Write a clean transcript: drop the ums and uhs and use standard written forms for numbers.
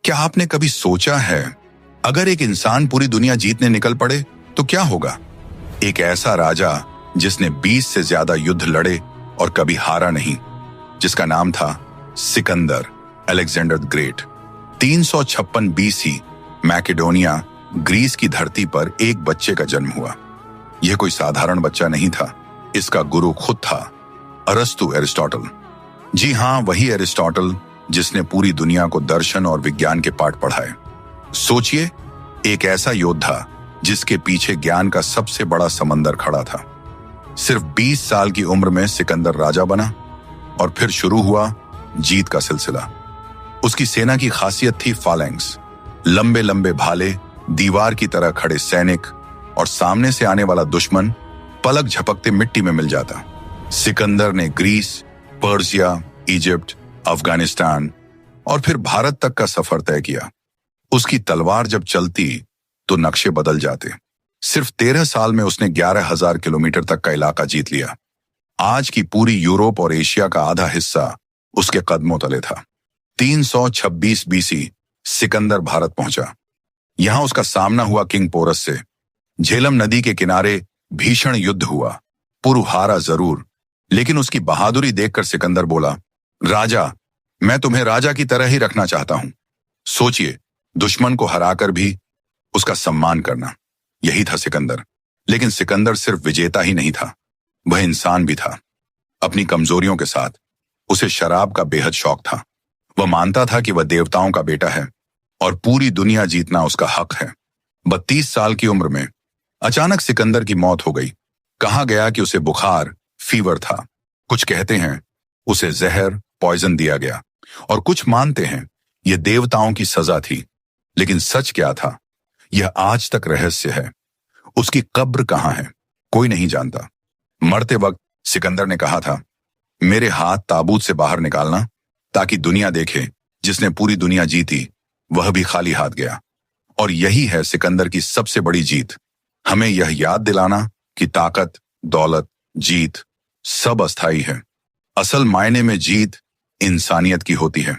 क्या आपने कभी सोचा है, अगर एक इंसान पूरी दुनिया जीतने निकल पड़े तो क्या होगा? एक ऐसा राजा जिसने 20 से ज्यादा युद्ध लड़े और कभी हारा नहीं, जिसका नाम था Sikandar, Alexander the great. 356 BC Macedonia, Greece की धरती पर एक बच्चे का जन्म हुआ। यह कोई साधारण बच्चा नहीं था, इसका गुरु खुद था, अरस्तु, एरिस्टोटल। जी हां, वही एरिस्टोटल जिसने पूरी दुनिया को दर्शन और विज्ञान के पाठ पढ़ाए। सोचिए, एक ऐसा योद्धा जिसके पीछे ज्ञान का सबसे बड़ा समंदर खड़ा था। सिर्फ 20 साल की उम्र में सिकंदर राजा बना और फिर शुरू हुआ जीत का सिलसिला। उसकी सेना की खासियत थी फालैंक्स, लंबे लंबे भाले, दीवार की तरह खड़े सैनिक, और सामने से आने वाला दुश्मन पलक झपकते मिट्टी में मिल जाता। सिकंदर ने ग्रीस, पर्सिया, इजिप्ट, अफगानिस्तान और फिर भारत तक का सफर तय किया। उसकी तलवार जब चलती तो नक्शे बदल जाते। सिर्फ 13 साल में उसने 11,000 किलोमीटर तक का इलाका जीत लिया। आज की पूरी यूरोप और एशिया का आधा हिस्सा उसके कदमों तले था। 326 बीसी सिकंदर भारत पहुंचा। यहां उसका सामना हुआ किंग पोरस से। झेलम नदी के किनारे भीषण युद्ध हुआ। पुरु हारा जरूर, लेकिन उसकी बहादुरी देखकर सिकंदर बोला, राजा, मैं तुम्हें राजा की तरह ही रखना चाहता हूं। सोचिए, दुश्मन को हराकर भी उसका सम्मान करना, यही था सिकंदर। लेकिन सिकंदर सिर्फ विजेता ही नहीं था, वह इंसान भी था। अपनी कमजोरियों के साथ उसे शराब का बेहद शौक था। वह मानता था कि वह देवताओं का बेटा है और पूरी दुनिया जीतना उसका हक है। 32 साल की उम्र में अचानक सिकंदर की मौत हो गई। कहा गया कि उसे बुखार, फीवर था। कुछ कहते हैं उसे जहर, पॉइजन दिया गया, और कुछ मानते हैं यह देवताओं की सजा थी। लेकिन सच क्या था, यह आज तक रहस्य है। उसकी कब्र कहां है, कोई नहीं जानता। मरते वक्त सिकंदर ने कहा था, मेरे हाथ ताबूत से बाहर निकालना ताकि दुनिया देखे जिसने पूरी दुनिया जीती वह भी खाली हाथ गया। और यही है सिकंदर की सबसे बड़ी जीत, हमें यह याद दिलाना कि ताकत, दौलत, जीत सब अस्थाई है। असल मायने में जीत इंसानियत की होती है।